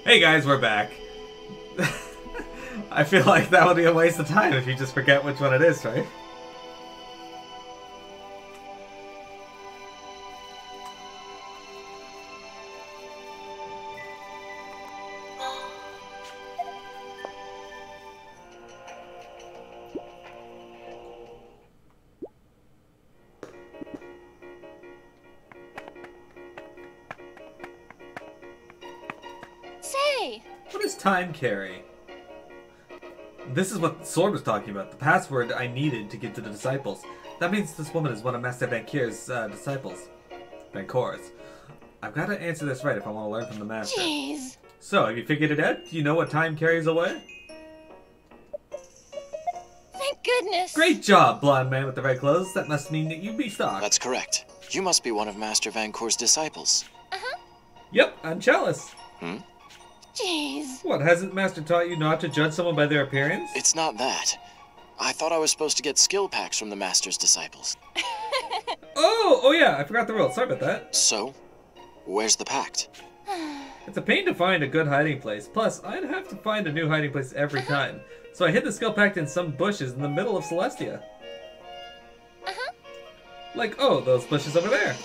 Hey guys, we're back. I feel like that would be a waste of time if you just forget which one it is, right? What is time carry? This is what Sword was talking about. The password I needed to get to the disciples. That means this woman is one of Master Vankir's disciples. Vancor's. I've got to answer this right if I want to learn from the Master. Jeez. So, have you figured it out? Do you know what time carries away? Thank goodness. Great job, blonde man with the red clothes. That must mean that you be stocked. That's correct. You must be one of Master Vancor's disciples. Uh-huh. Yep, I'm jealous. Hmm? Jeez. What, hasn't Master taught you not to judge someone by their appearance? It's not that. I thought I was supposed to get skill packs from the Master's disciples. Oh yeah, I forgot the rule. Sorry about that. So, where's the pact? It's a pain to find a good hiding place. Plus, I'd have to find a new hiding place every time. So I hid the skill pact in some bushes in the middle of Celestia. Like, oh, those bushes over there.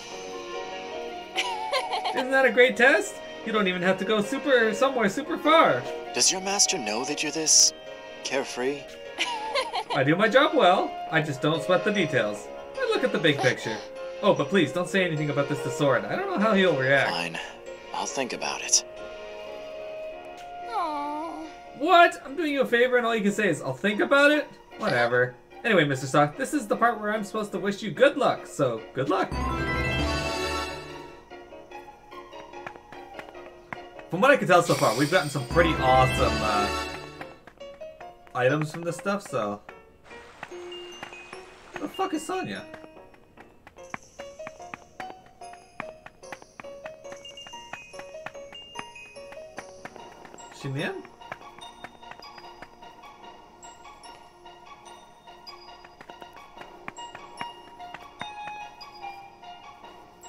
Isn't that a great test? You don't even have to go somewhere super far. Does your master know that you're this carefree? I do my job well. I just don't sweat the details. I look at the big picture. Oh, but please, don't say anything about this to Sword. I don't know how he'll react. Fine. I'll think about it. Aww. What? I'm doing you a favor and all you can say is, I'll think about it? Whatever. Anyway, Mr. Stock, this is the part where I'm supposed to wish you good luck, so good luck. From what I can tell so far, we've gotten some pretty awesome items from this stuff, so... Where the fuck is Sonya? Is she in the end?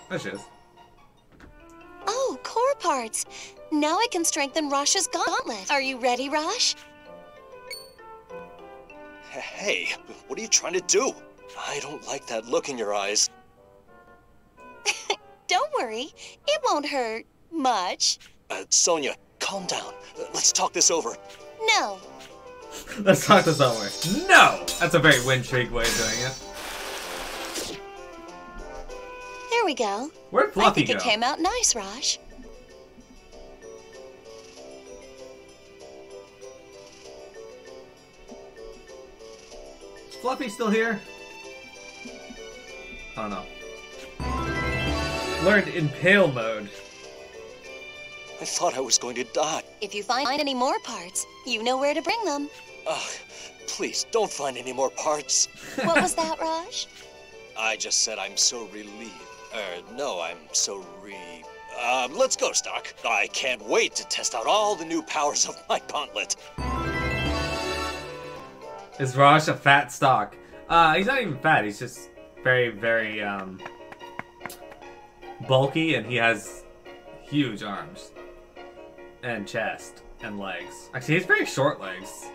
There she is. Oh, core parts. Now I can strengthen Rosh's gauntlet. Are you ready, Rosh? Hey, what are you trying to do? I don't like that look in your eyes. Don't worry. It won't hurt much. Sonya, calm down. Let's talk this over. No. Let's talk this over. No! That's a very wind-shake way of doing it. There we go. Where'd Fluffy I think go? it came out nice, Rosh. Is Fluffy still here? Oh no. Learned Impale mode. I thought I was going to die. If you find any more parts, you know where to bring them. Please, don't find any more parts. What was that, Rosh? I just said I'm so relieved. No, I'm so let's go, Stark. I can't wait to test out all the new powers of my gauntlet. Is Rosh a fat stock? He's not even fat, he's just very, very, bulky, and he has huge arms. And chest. And legs. Actually, he has very short legs.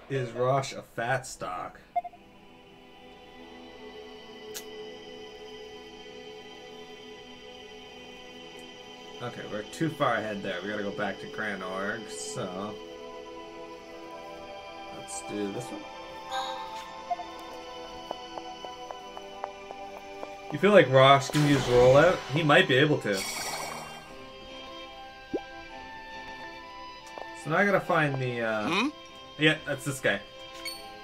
Is Rosh a fat stock? Okay, we're too far ahead there. We gotta go back to Granorg, so... Let's do this one. You feel like Rosh can use rollout? He might be able to. So now I gotta find the, Yeah, that's this guy.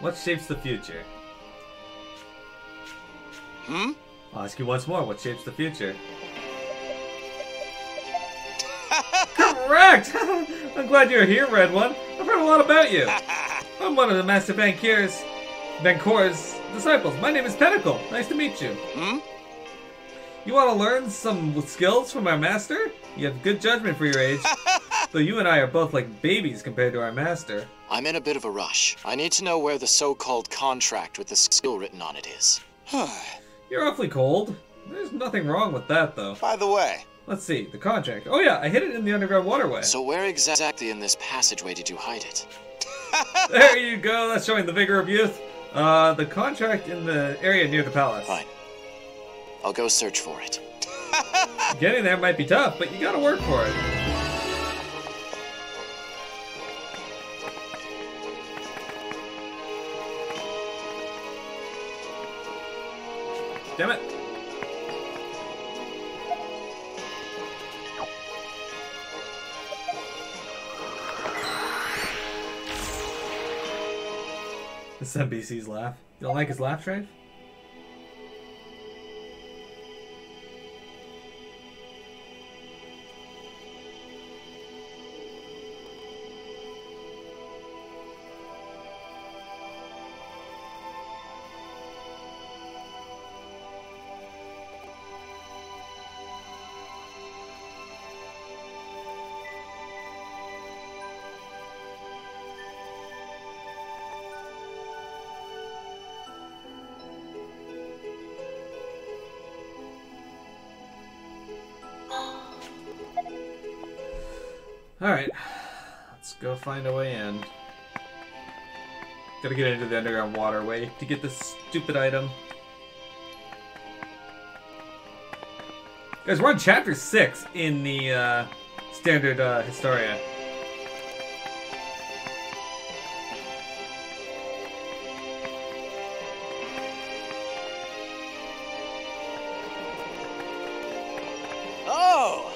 What shapes the future? I'll ask you once more, what shapes the future? Correct! I'm glad you're here, Red One. I've heard a lot about you. I'm one of the Master Vancor's disciples. My name is Pinnacle. Nice to meet you. You want to learn some skills from our master? You have good judgment for your age. Though you and I are both like babies compared to our master. I'm in a bit of a rush. I need to know where the so-called contract with the skill written on it is. You're awfully cold. There's nothing wrong with that, though. By the way. Let's see, the contract. Oh yeah, I hid it in the underground waterway. So where exactly in this passageway did you hide it? There you go, that's showing the vigor of youth. The contract in the area near the palace. Fine. I'll go search for it. Getting there might be tough, but you gotta work for it. Damn it. This NBC's laugh. You don't like his laugh, Trace? Alright, let's go find a way in. Gotta get into the underground waterway to get this stupid item. Guys, we're on chapter 6 in the standard Historia. Oh!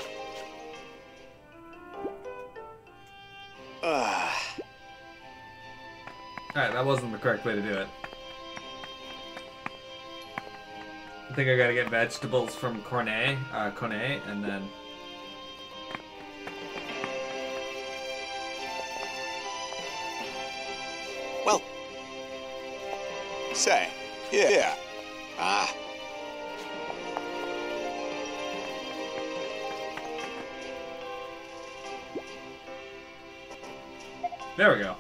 Alright, that wasn't the correct way to do it. I think I gotta get vegetables from Cornet, and then... Well... Say, yeah. Ah. There we go.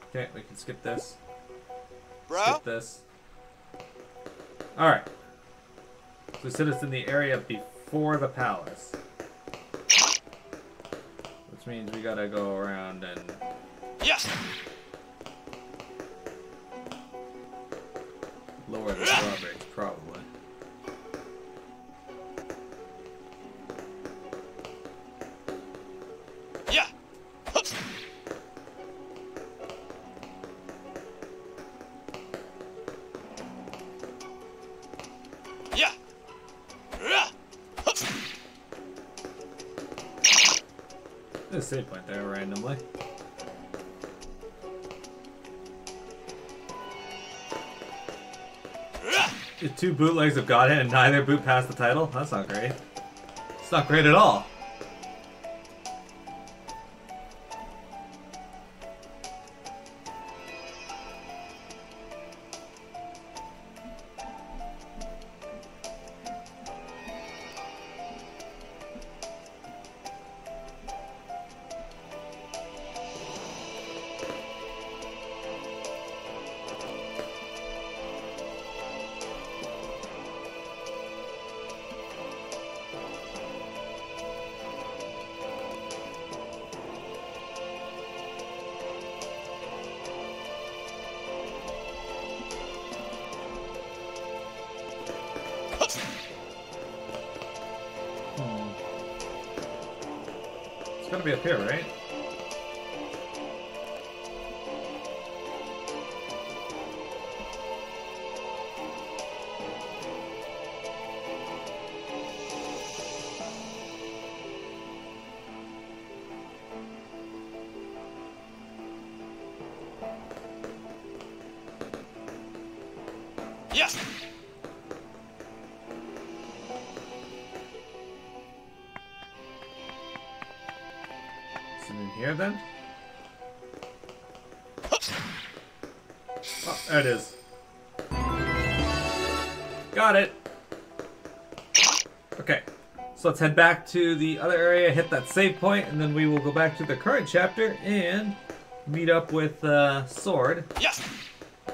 Okay, we can skip this. Bro? Skip this. Alright. So set us in the area before the palace. Which means we gotta go around and... Yes! Lower the drawbridge, probably. Yeah! Yeah! There's a save point there randomly. The 2 bootlegs of Godhead and neither boot past the title? That's not great. It's not great at all. It's gotta be up here, right? Yes! Is it in here then? Oh, there it is. Got it. Okay, so let's head back to the other area, hit that save point, and then we will go back to the current chapter and meet up with Sword. Yes!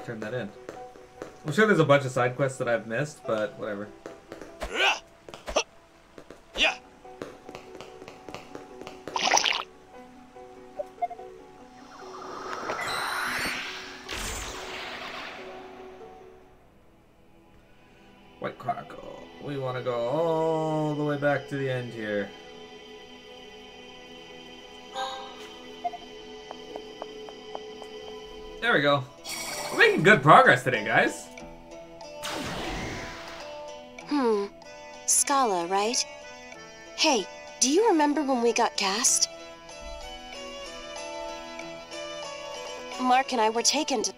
Turn that in. I'm sure there's a bunch of side quests that I've missed, but whatever. Yeah. White Chronicle. We want to go all the way back to the end here. There we go. We're making good progress today, guys. Scala, right? Hey, do you remember when we got gassed? Mark and I were taken to...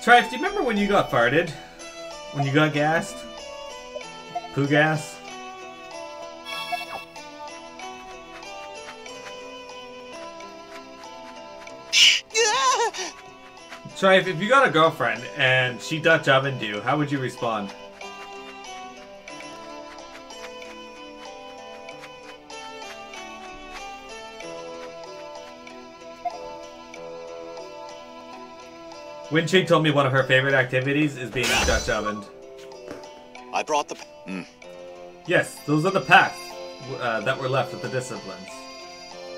Trife, do you remember when you got farted? When you got gassed? Poo gas? Trife, if you got a girlfriend and she Dutch ovened you, how would you respond? Winching told me one of her favorite activities is being Dutch ovened. I brought the... Yes, those are the paths that were left with the disciplines.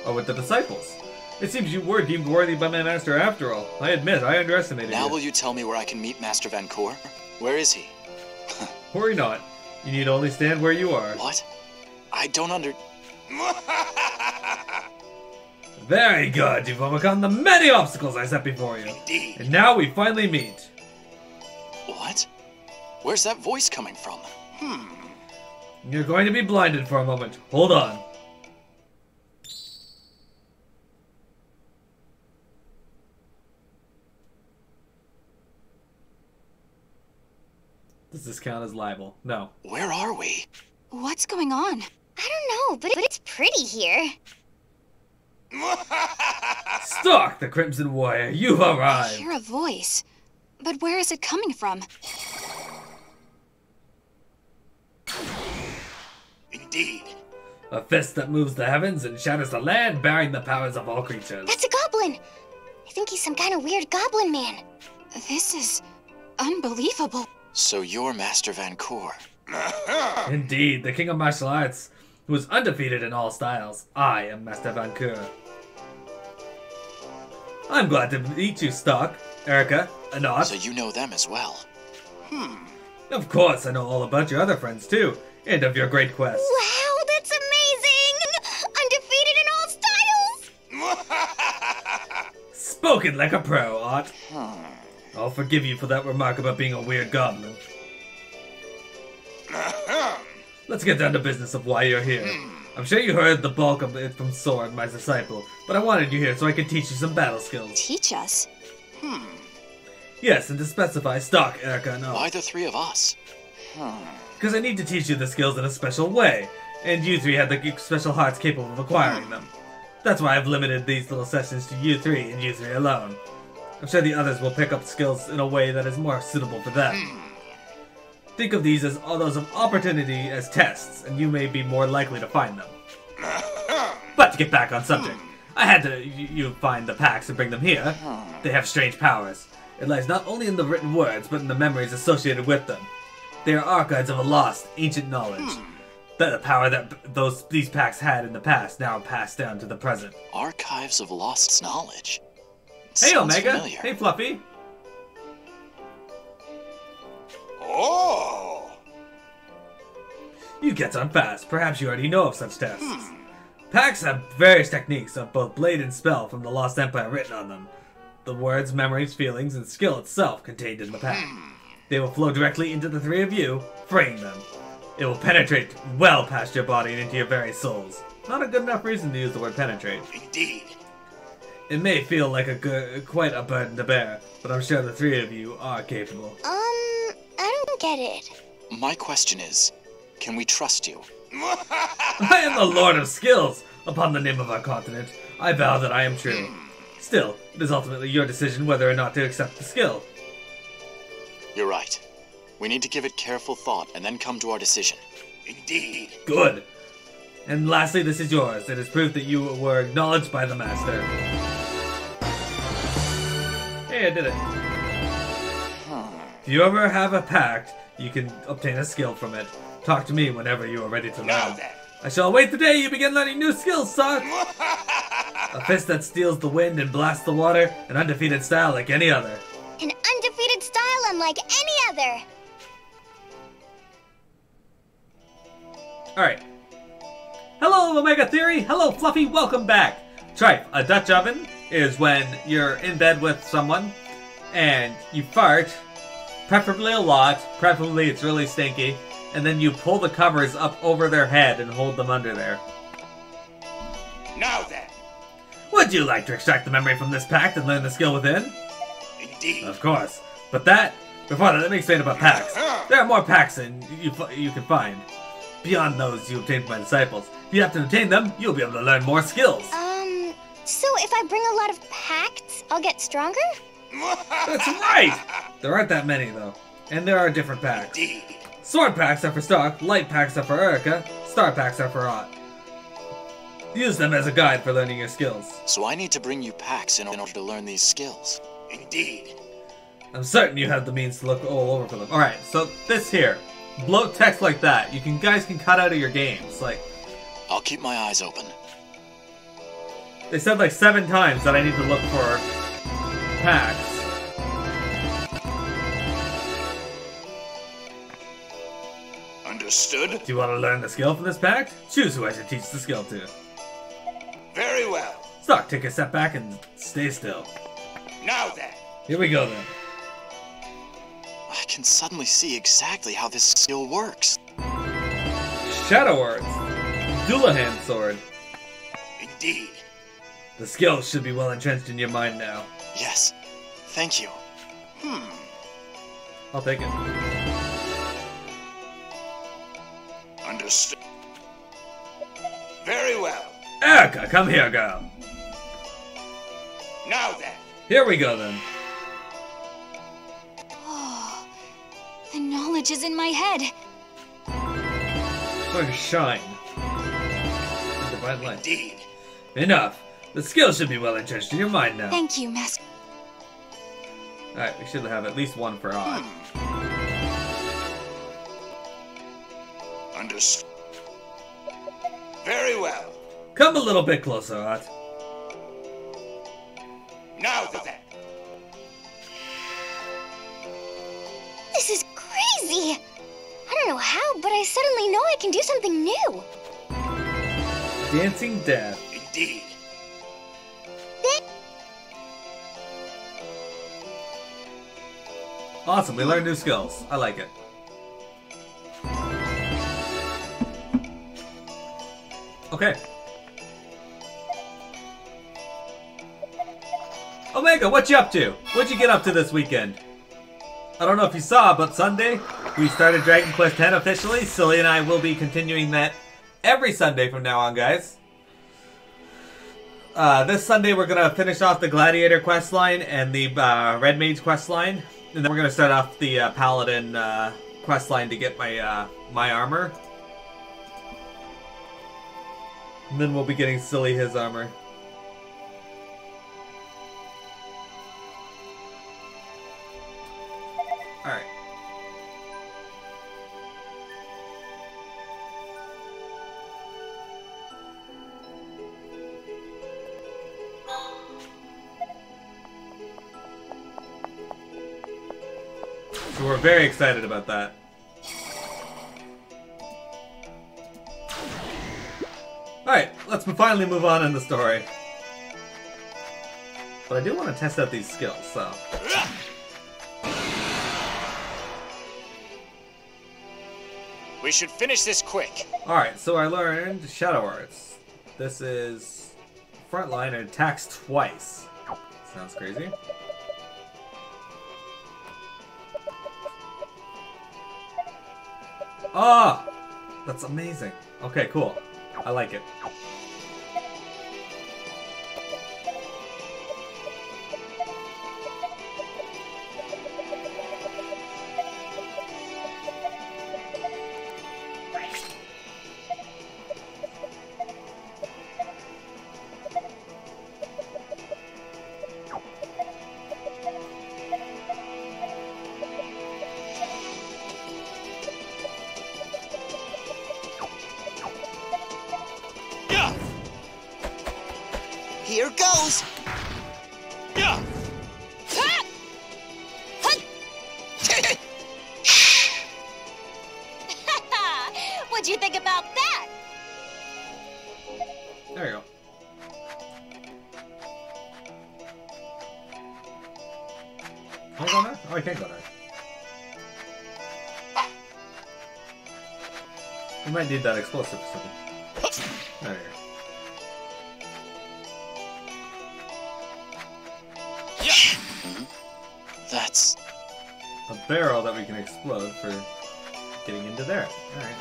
Or with the disciples. It seems you were deemed worthy by my master after all. I admit, I underestimated you. Now will you tell me where I can meet Master Vancour? Where is he? Worry not. You need only stand where you are. What? I don't under... Very good. You've overcome the many obstacles I set before you. Indeed. And now we finally meet. What? Where's that voice coming from? You're going to be blinded for a moment. Hold on. Does this count as libel? No. Where are we? What's going on? I don't know, but it's pretty here. Stark, the Crimson Warrior, you've I arrived. hear a voice. But where is it coming from? Indeed. A fist that moves the heavens and shatters the land, bearing the powers of all creatures. That's a goblin! I think he's some kind of weird goblin man. This is unbelievable. So you're Master Vancour. Indeed, the king of martial arts, who is undefeated in all styles. I am Master Vancour. I'm glad to meet you, Stark, Eruca, Anot. So you know them as well. Of course, I know all about your other friends too, and of your great quest. Wow, that's amazing! Undefeated in all styles! Spoken like a pro, Ot. I'll forgive you for that remark about being a weird goblin. Let's get down to business of why you're here. I'm sure you heard the bulk of it from Sword, my disciple, but I wanted you here so I could teach you some battle skills. Teach us? Yes, and to specify, Stark, Eruca, and Why Ot. the three of us? Because I need to teach you the skills in a special way, and you three have the special hearts capable of acquiring them. That's why I've limited these little sessions to you three and you three alone. I'm sure the others will pick up skills in a way that is more suitable for them. Think of these as all those of opportunity as tests, and you may be more likely to find them. But to get back on subject, I had to you find the packs and bring them here. They have strange powers. It lies not only in the written words, but in the memories associated with them. They are archives of a lost, ancient knowledge. The power that these packs had in the past now passed down to the present. Archives of lost knowledge. Hey, Sounds Omega! familiar. Hey, Fluffy! Oh! You get on fast. Perhaps you already know of such tests. Packs have various techniques of both blade and spell from the Lost Empire written on them. The words, memories, feelings, and skill itself contained in the pack. They will flow directly into the three of you, freeing them. It will penetrate well past your body and into your very souls. Not a good enough reason to use the word penetrate. Indeed. It may feel like quite a burden to bear, but I'm sure the three of you are capable. I don't get it. My question is, can we trust you? I am the Lord of Skills! Upon the name of our continent, I vow that I am true. Still, it is ultimately your decision whether or not to accept the skill. You're right. We need to give it careful thought and then come to our decision. Indeed. Good. And lastly, this is yours. It is proof that you were acknowledged by the Master. Hey, I did it. If you ever have a pact, you can obtain a skill from it. Talk to me whenever you are ready to learn. I shall await the day you begin learning new skills, Sock! A fist that steals the wind and blasts the water, an undefeated style like any other. An undefeated style unlike any other. Alright. Hello, Omega Theory! Hello, Fluffy! Welcome back! Tripe, a Dutch oven is when you're in bed with someone and you fart, preferably a lot, preferably it's really stinky, and then you pull the covers up over their head and hold them under there. Now then. Would you like to extract the memory from this pact and learn the skill within? Indeed. Of course. But before that, let me explain about pacts. There are more pacts than you can find. Beyond those you obtain from my disciples. If you have to obtain them, you'll be able to learn more skills. So if I bring a lot of pacts, I'll get stronger? That's right! There aren't that many, though. And there are different pacts. Indeed. Sword packs are for Stark, light packs are for Eruca, star packs are for Ott. Use them as a guide for learning your skills. So I need to bring you packs in order to learn these skills. Indeed. I'm certain you have the means to look all over for them. Alright, so this here. Bloat text like that. Guys can cut out of your games. Like, I'll keep my eyes open. they said like 7 times that I need to look for packs. Understood? Do you want to learn the skill from this pact? Choose who I should teach the skill to. Very well. Stark, take a step back and stay still. Now then. Here we go then. I can suddenly see exactly how this skill works. Shadow Arts. Dullahan Sword. Indeed. The skill should be well entrenched in your mind now. Yes. Thank you. I'll take it. Understood. Very well. Eruca, come here, girl. Now then. Here we go then. Oh, the knowledge is in my head. Going to shine. Divine light. Indeed. Enough. The skill should be well entrenched in your mind now. Thank you, Master. Alright, we should have at least one for Odd. Understood. Very well. Come a little bit closer, Odd. Now then. This is crazy. I don't know how, but I suddenly know I can do something new. Dancing Death. Indeed. Awesome, we learned new skills. I like it. Okay. Omega, what you up to? What'd you get up to this weekend? I don't know if you saw, but Sunday, we started Dragon Quest X officially. Silly and I will be continuing that every Sunday from now on, guys. This Sunday, we're going to finish off the Gladiator questline and the Red Mage questline. And then we're going to start off the Paladin questline to get my my armor. And then we'll be getting Silly his armor. Alright. So we're very excited about that. Alright, let's finally move on in the story. But I do want to test out these skills, so... We should finish this quick. Alright, so I learned Shadow Arts. This is... Frontline and attacks twice. Sounds crazy. Ah! That's amazing. Okay, cool. I like it. goes! Yeah. What'd you think about that? There you go. Can I go there? Oh, I can't go there. We might need that explosive or something. There you go. Yeah. That's... A barrel that we can explode for getting into there. Alright.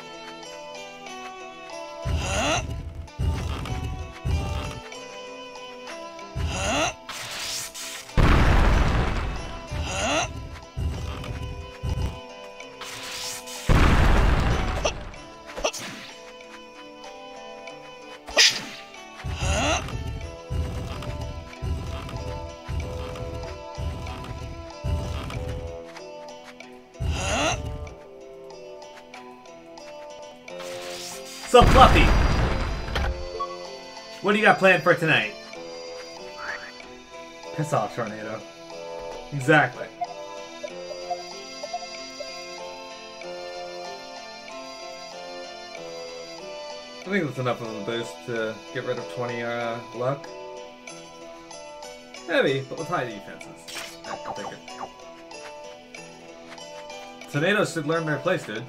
So, Fluffy, what do you got planned for tonight? Piss off, Tornado. Exactly. I think that's enough of a boost to get rid of 20 luck. Heavy, but with high defenses. I'll take it. Tornadoes should learn their place, dude.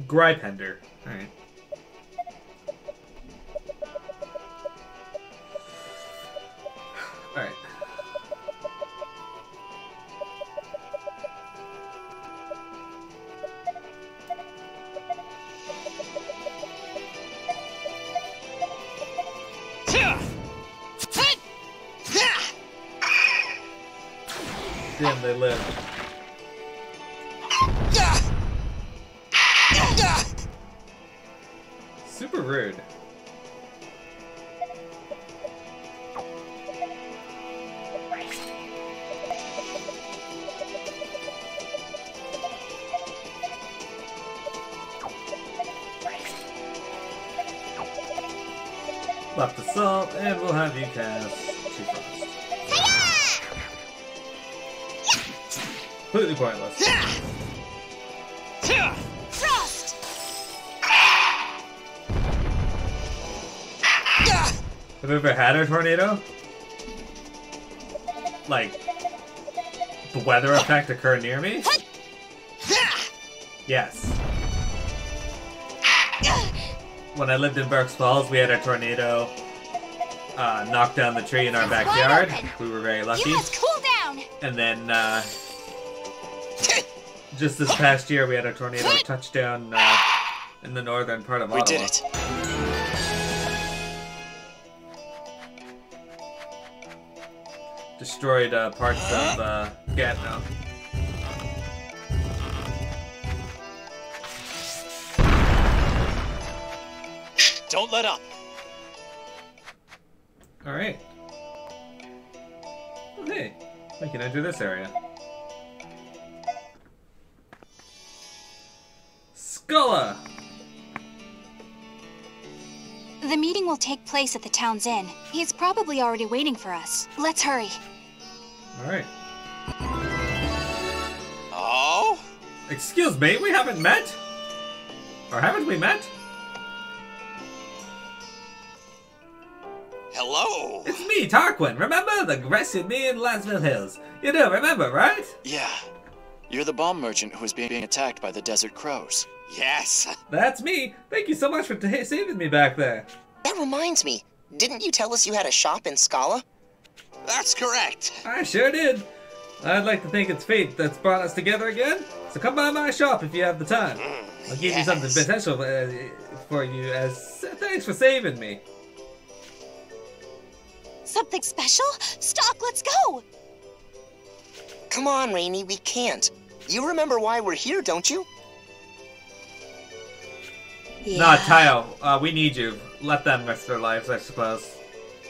Gripender. Alright. Alright. Damn, they live. Super rude. Left assault, and we'll have you cast two frost. Completely pointless. Frost! Have you ever had a tornado? Like, the weather effect occur near me? Yes. When I lived in Berks Falls, we had a tornado knock down the tree in our backyard. We were very lucky. You must cool down! And then, just this past year, we had a tornado touchdown in the northern part of Ottawa. We did it. Destroyed parts of Gatineau. Don't let up. Alright. Oh, hey, we can enter this area. Skulla! The meeting will take place at the town's inn. He's probably already waiting for us. Let's hurry. Alright. Oh? Excuse me, we haven't met? Or haven't we met? Hello? It's me, Tarquin. Remember the aggressive me in Lasville Hills? You do remember, right? Yeah. You're the bomb merchant who was being attacked by the Desert Crows. Yes. That's me. Thank you so much for saving me back there. That reminds me. Didn't you tell us you had a shop in Scala? That's correct. I sure did. I'd like to think it's fate that's brought us together again. So come by my shop if you have the time. I'll give you something potential for you as thanks for saving me. Something special? Stock, let's go! Come on, Rainy, we can't. You remember why we're here, don't you? Yeah. Nah, Tayo, we need you. Let them risk their lives, I suppose.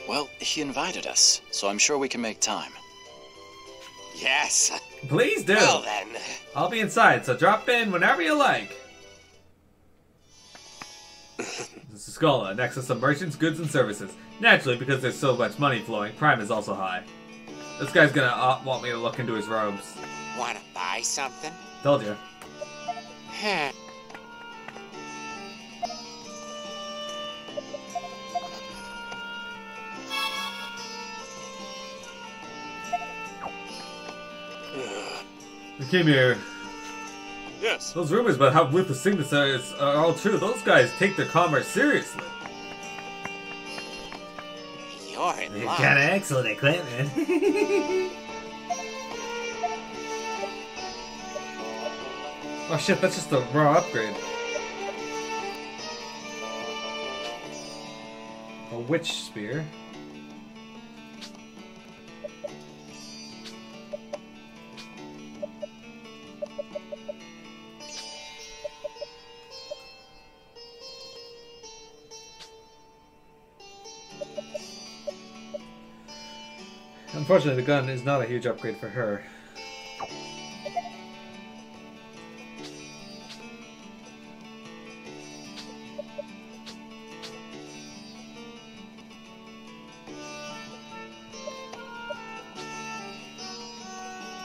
Well, he invited us, so I'm sure we can make time. Yes. Please do. Well then. I'll be inside, so drop in whenever you like. This is Skola, Nexus of Merchants, Goods, and Services. Naturally, because there's so much money flowing, crime is also high. This guy's gonna want me to look into his robes. Wanna buy something? Told you. Huh. We came here. Yes. Those rumors about how ruthless signatories are all true. Those guys take their commerce seriously. You're in luck. Kinda excellent equipment. Oh shit, that's just a raw upgrade. A witch spear. Unfortunately, the gun is not a huge upgrade for her.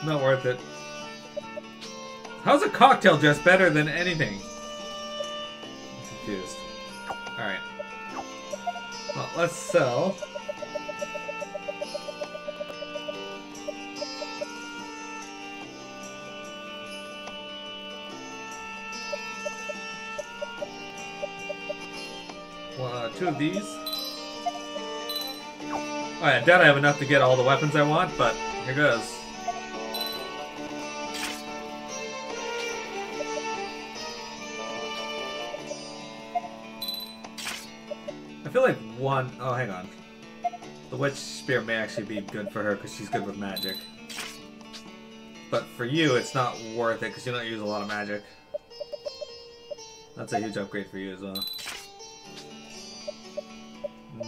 Not worth it. How's a cocktail dress better than anything? I'm confused. Alright. Well, let's sell. Two of these. Oh yeah, I doubt I have enough to get all the weapons I want, but here goes. I feel like one... Oh, hang on. The witch spear may actually be good for her because she's good with magic. But for you, it's not worth it because you don't use a lot of magic. That's a huge upgrade for you as well.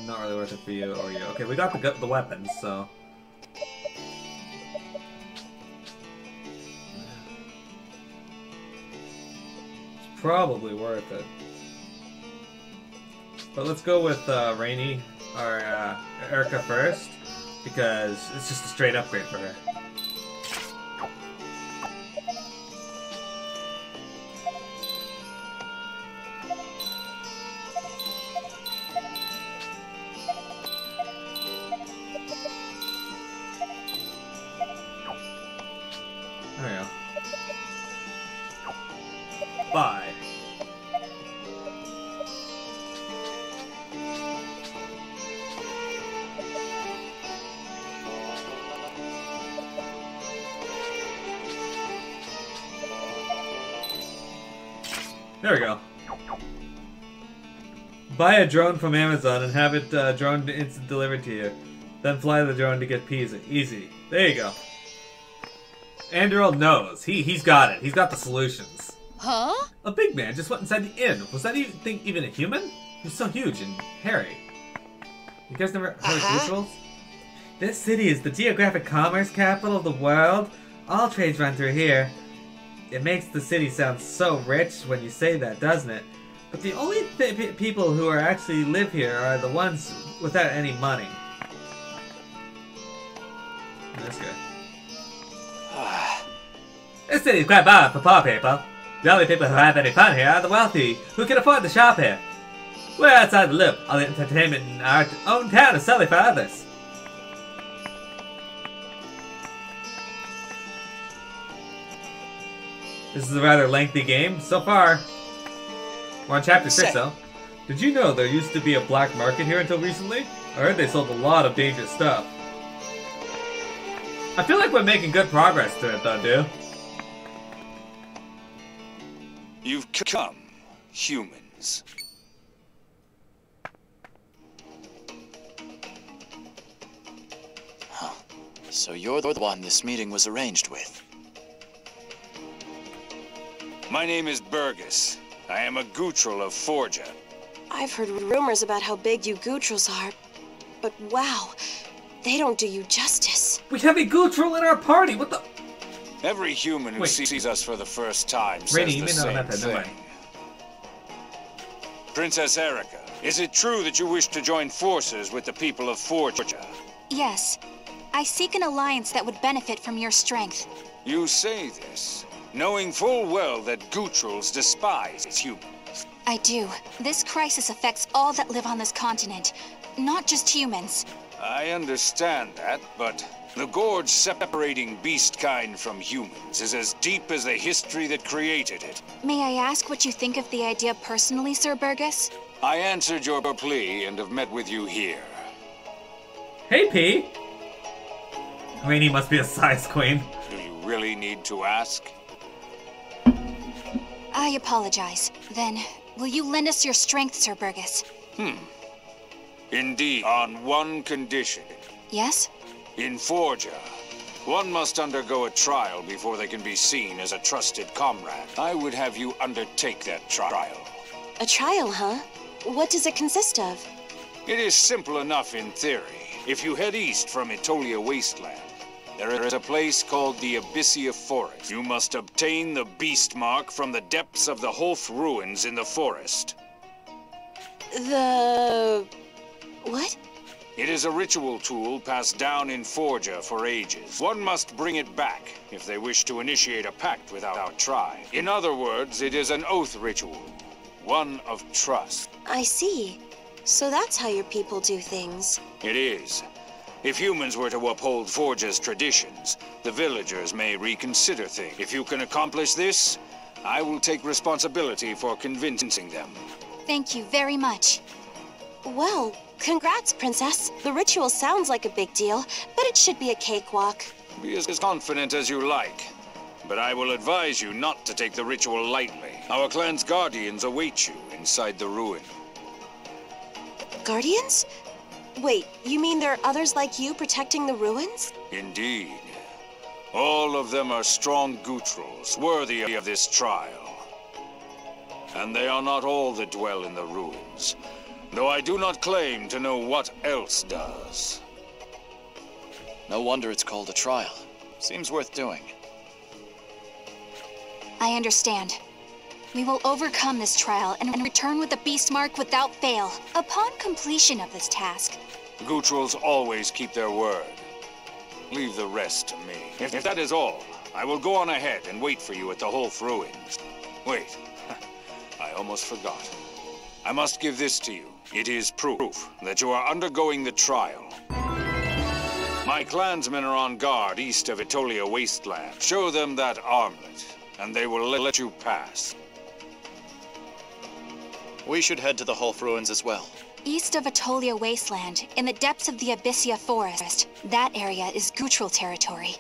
Not really worth it for you or you. Okay, we got the weapons, so... It's probably worth it. But let's go with Rainy, or Eruca first, because it's just a straight upgrade for her. There we go. Bye. There we go. Buy a drone from Amazon and have it drone instant delivered to you. Then fly the drone to get Pizza. Easy. There you go. Andrew knows. He's got it. He's got the solutions. Huh? A big man just went inside the inn. Was that even a human? He was so huge and hairy. You guys never heard of rituals? This city is the geographic commerce capital of the world. All trades run through here. It makes the city sound so rich when you say that, doesn't it? But the only people who actually live here are the ones without any money. That's good. This city is quite bad for poor people. The only people who have any fun here are the wealthy, who can afford to shop here. We're outside the loop. All the entertainment in our own town is solely for others. This is a rather lengthy game so far. We're on chapter 6 though. Did you know there used to be a black market here until recently? I heard they sold a lot of dangerous stuff. I feel like we're making good progress to it though, dude. You've come, humans. Huh. So you're the one this meeting was arranged with. My name is Burgess. I am a Gutril of Forja. I've heard rumors about how big you Gutrils are, but wow, they don't do you justice. We have a Gutrol in our party! What the? Every human who sees us for the first time says Rainy, the same thing. Princess Eruca, is it true that you wish to join forces with the people of Forgia? Yes. I seek an alliance that would benefit from your strength. You say this, knowing full well that Gutrols despise humans. I do. This crisis affects all that live on this continent, not just humans. I understand that, but the gorge separating beast kind from humans is as deep as the history that created it. May I ask what you think of the idea personally, Sir Burgess? I answered your plea and have met with you here. Hey, P. Rainy must be a size queen. Do you really need to ask? I apologize. Then, will you lend us your strength, Sir Burgess? Indeed, on one condition. Yes? In Forgia, one must undergo a trial before they can be seen as a trusted comrade. I would have you undertake that trial. A trial, huh? What does it consist of? It is simple enough in theory. If you head east from Historia Wasteland, there is a place called the Abyssia Forest. You must obtain the beast mark from the depths of the Holf ruins in the forest. The... what? It is a ritual tool passed down in Forgia for ages. One must bring it back if they wish to initiate a pact with our tribe. In other words, it is an oath ritual, one of trust. I see. So that's how your people do things. It is. If humans were to uphold Forgia's traditions, the villagers may reconsider things. If you can accomplish this, I will take responsibility for convincing them. Thank you very much. Well, congrats, Princess. The ritual sounds like a big deal, but it should be a cakewalk. Be as confident as you like, but I will advise you not to take the ritual lightly. Our clan's guardians await you inside the ruin. Guardians? Wait, you mean there are others like you protecting the ruins? Indeed. All of them are strong Gutrols, worthy of this trial. And they are not all that dwell in the ruins, though I do not claim to know what else does. No wonder it's called a trial. Seems worth doing. I understand. We will overcome this trial and return with the beast mark without fail. Upon completion of this task, Gutrols always keep their word. Leave the rest to me. If that is all, I will go on ahead and wait for you at the Holf ruins. Wait, I almost forgot. I must give this to you. It is proof that you are undergoing the trial. My clansmen are on guard east of Historia Wasteland. Show them that armlet, and they will let you pass. We should head to the Holf ruins as well. east of Atolia Wasteland, in the depths of the Abyssia Forest, that area is Gutrol territory.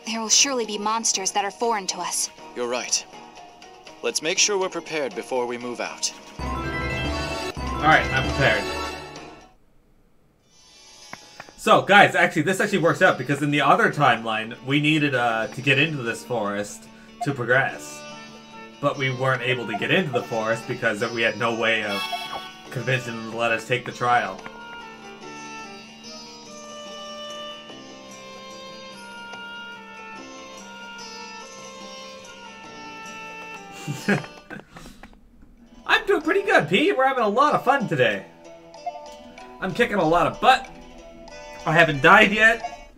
There will surely be monsters that are foreign to us. You're right. Let's make sure we're prepared before we move out. Alright, I'm prepared. So, guys, actually, this actually works out, because in the other timeline, we needed to get into this forest to progress. But we weren't able to get into the forest because we had no way of convincing them to let us take the trial. I'm doing pretty good, P. We're having a lot of fun today. I'm kicking a lot of butt. I haven't died yet.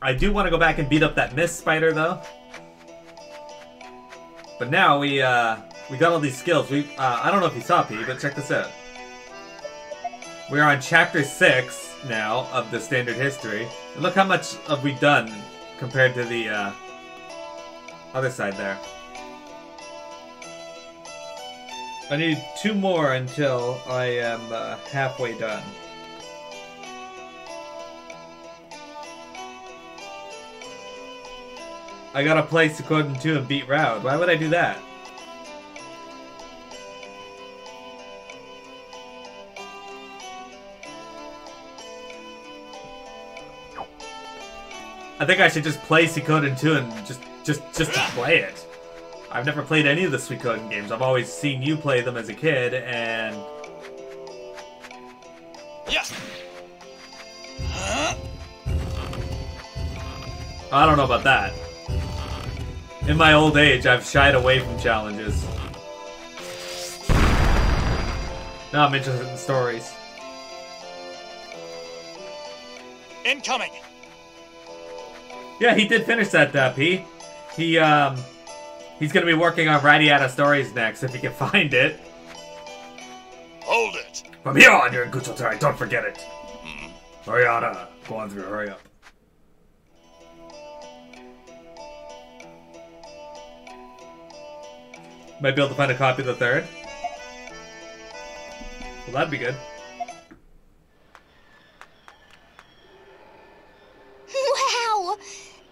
I do want to go back and beat up that mist spider, though. But now we got all these skills. I don't know if you saw, P, but check this out. We're on chapter 6 now of the standard history. And look how much have we done compared to the other side there. I need 2 more until I am halfway done. I gotta play Suikoden 2 and beat Raud. Why would I do that? I think I should just play Suikoden 2 and just to play it. I've never played any of the Suikoden games. I've always seen you play them as a kid, and... Yes. I don't know about that. In my old age, I've shied away from challenges. Now I'm interested in stories. Incoming! Yeah, he did finish that, P. He's gonna be working on Radiata Stories next, if he can find it. Hold it! From here on, you're in Gucciotari, don't forget it. Radiata, go on through, hurry up. Might be able to find a copy of the third. Well, that'd be good. Wow!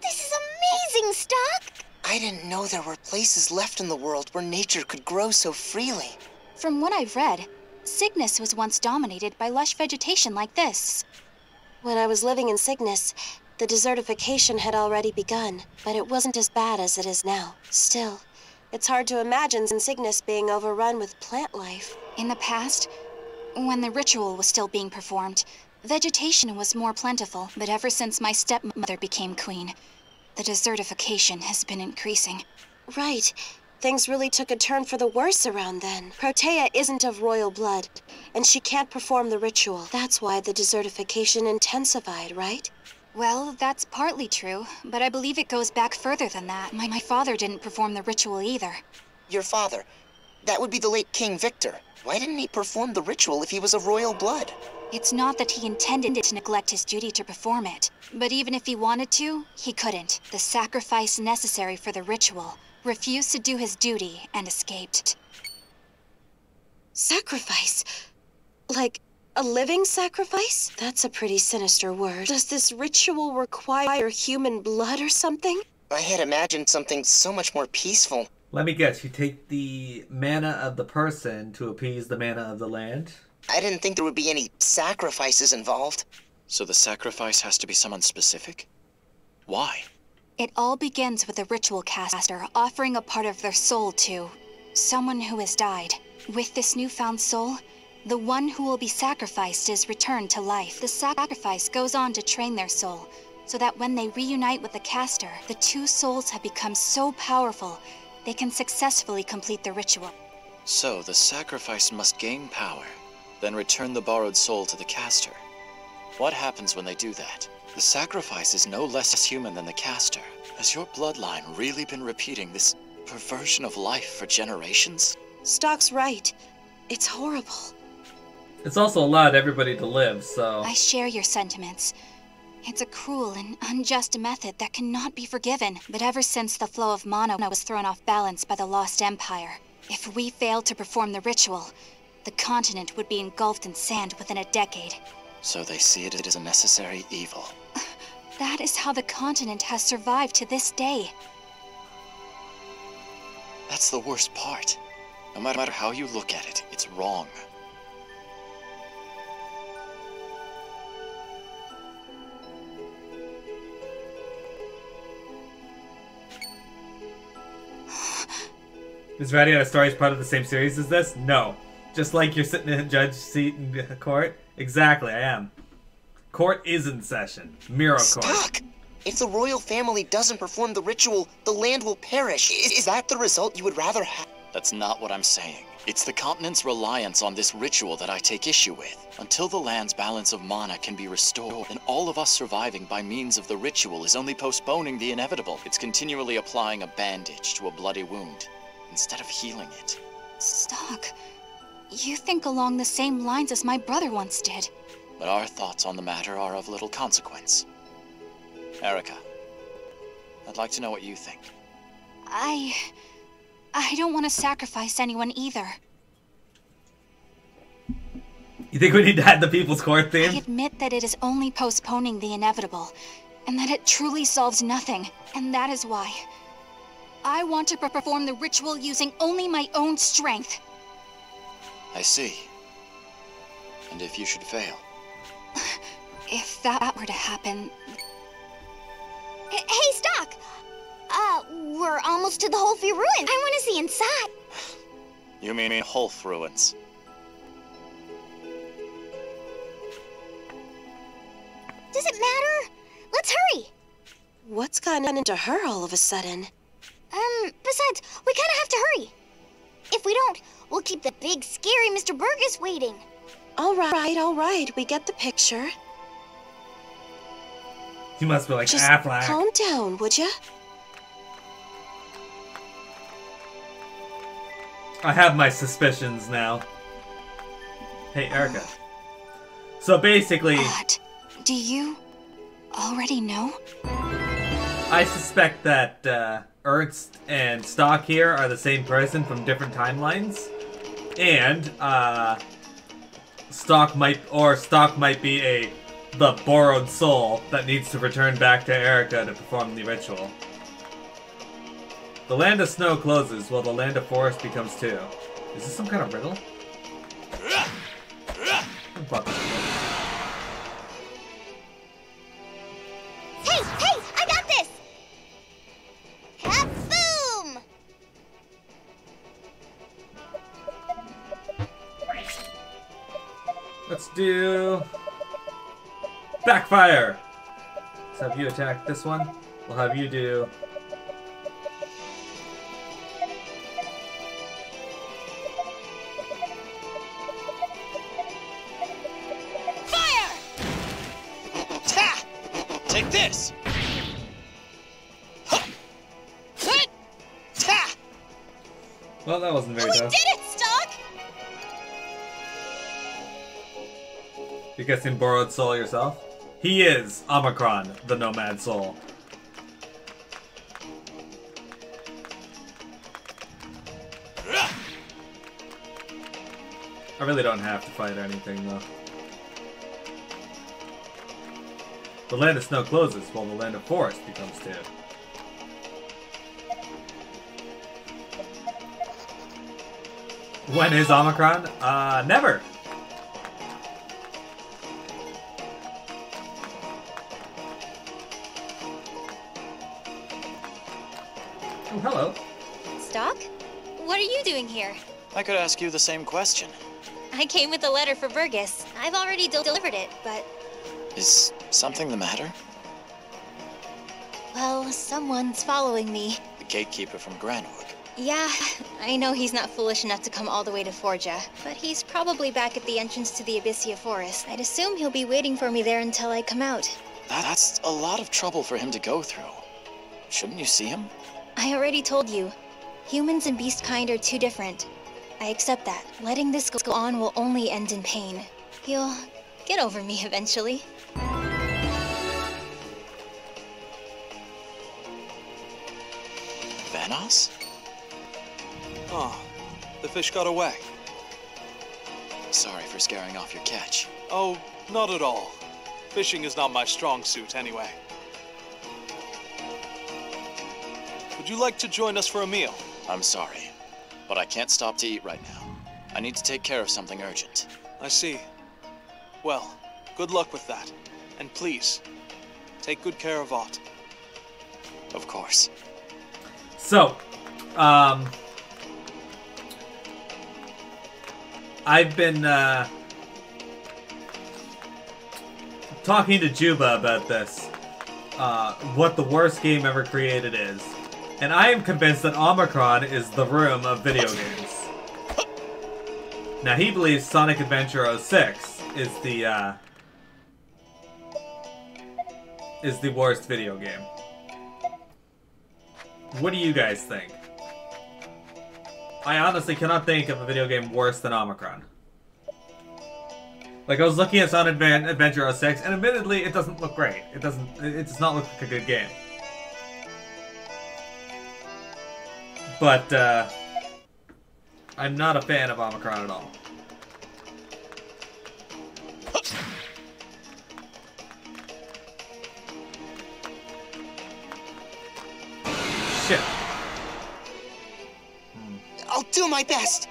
This is amazing, Stock! I didn't know there were places left in the world where nature could grow so freely. From what I've read, Cygnus was once dominated by lush vegetation like this. When I was living in Cygnus, the desertification had already begun, but it wasn't as bad as it is now. Still, it's hard to imagine Cygnus being overrun with plant life. In the past, when the ritual was still being performed, vegetation was more plentiful, but ever since my stepmother became queen, the desertification has been increasing. Right. Things really took a turn for the worse around then. Protea isn't of royal blood, and she can't perform the ritual. That's why the desertification intensified, right? Well, that's partly true, but I believe it goes back further than that. My father didn't perform the ritual either. Your father, that would be the late King Victor. Why didn't he perform the ritual if he was of royal blood? It's not that he intended to neglect his duty to perform it, but even if he wanted to, he couldn't. The sacrifice necessary for the ritual refused to do his duty and escaped. Sacrifice? Like a living sacrifice? That's a pretty sinister word. Does this ritual require human blood or something? I had imagined something so much more peaceful. Let me guess, you take the mana of the person to appease the mana of the land? I didn't think there would be any sacrifices involved. So the sacrifice has to be someone specific? Why? It all begins with a ritual caster offering a part of their soul to someone who has died. With this newfound soul, the one who will be sacrificed is returned to life. The sacrifice goes on to train their soul, so that when they reunite with the caster, the two souls have become so powerful, they can successfully complete the ritual. So the sacrifice must gain power, then return the borrowed soul to the caster. What happens when they do that? The sacrifice is no less human than the caster. Has your bloodline really been repeating this perversion of life for generations? Stock's right. It's horrible. It's also allowed everybody to live, so... I share your sentiments. It's a cruel and unjust method that cannot be forgiven. But ever since the flow of mana was thrown off balance by the Lost Empire, if we failed to perform the ritual, the continent would be engulfed in sand within a decade. So they see it as a necessary evil. That is how the continent has survived to this day. That's the worst part. No matter how you look at it, it's wrong. Is Radiata Stories part of the same series as this? No. Just like you're sitting in a judge seat in court? Exactly, I am. Court is in session. Miro Court. Stuck! If the royal family doesn't perform the ritual, the land will perish. Is that the result you would rather have? That's not what I'm saying. It's the continent's reliance on this ritual that I take issue with. Until the land's balance of mana can be restored, then all of us surviving by means of the ritual is only postponing the inevitable. It's continually applying a bandage to a bloody wound, instead of healing it. Stock, you think along the same lines as my brother once did. But our thoughts on the matter are of little consequence. Eruca, I'd like to know what you think. I don't want to sacrifice anyone either. You think we need to add the People's Court theme? I admit that it is only postponing the inevitable, and that it truly solves nothing. And that is why I want to perform the ritual using only my own strength. I see. And if you should fail? If that were to happen... Hey, Stock! We're almost to the Holfi ruins. I want to see inside. You mean Holf ruins? Does it matter? Let's hurry! What's gotten into her all of a sudden? Besides, we kinda have to hurry. If we don't, we'll keep the big, scary Mr. Burgess waiting. All right. We get the picture. He must be like Just Affleck. calm down, would ya? I have my suspicions now. Hey, Eruca. So basically, Odd. Do you already know? I suspect that Ernst and Stock here are the same person from different timelines, and Stock might be the borrowed soul that needs to return back to Eruca to perform the ritual. The land of snow closes while the land of forest becomes too. Is this some kind of riddle? Hey, I got this! Kaboom! Let's do backfire. Let's have you attack this one. We'll have you do Take this! well, that wasn't very We tough. did it, Stock! You guessing borrowed soul yourself? He is Omicron, the nomad soul. I really don't have to fight anything though. The land of snow closes while the land of forest becomes two. When is Omicron? Never. Oh, hello. Stock? What are you doing here? I could ask you the same question. I came with a letter for Burgess. I've already delivered it, but... Is something the matter? Well, someone's following me. The gatekeeper from Granorg. Yeah, I know he's not foolish enough to come all the way to Forja, but he's probably back at the entrance to the Abyssia Forest. I'd assume he'll be waiting for me there until I come out. That's a lot of trouble for him to go through. Shouldn't you see him? I already told you. Humans and beast kind are too different. I accept that. Letting this go on will only end in pain. He'll get over me eventually. Vanoss? Oh, the fish got away. Sorry for scaring off your catch. Oh, not at all. Fishing is not my strong suit anyway. Would you like to join us for a meal? I'm sorry, but I can't stop to eat right now. I need to take care of something urgent. I see. Well, good luck with that. And please, take good care of Ott. Of course. So, I've been talking to Juba about this, what the worst game ever created is. And I am convinced that Omicron is the room of video games. Now he believes Sonic Adventure 06 is the worst video game. What do you guys think? I honestly cannot think of a video game worse than Omicron. Like, I was looking at Sonic Adventure 06, and admittedly, it doesn't look great. It does not look like a good game. But, I'm not a fan of Omicron at all. Shit. I'll do my best.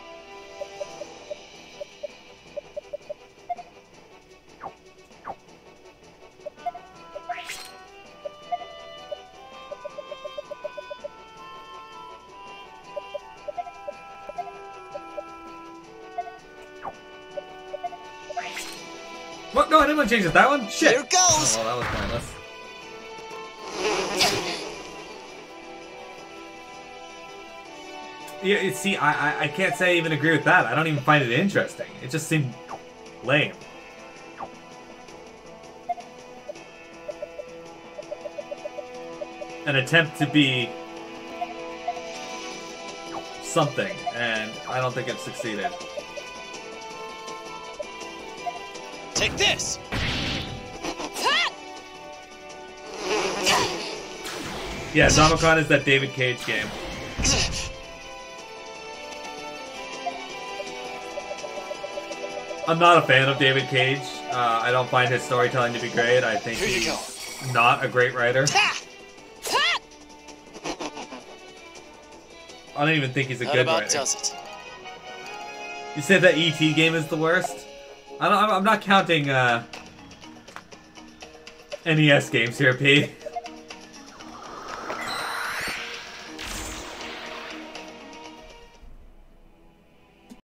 What? No, I didn't want to change it. That one? Shit. Here goes. Oh, well, that was pointless. Yeah, see, I can't say I even agree with that. I don't even find it interesting. It just seemed lame. An attempt to be something, and I don't think it succeeded. Take this! Yeah, Zamocon is that David Cage game. I'm not a fan of David Cage. I don't find his storytelling to be great. I think he's not a great writer. I don't even think he's a good writer. Does it? You said that E.T. game is the worst? I'm not counting NES games here, Pete.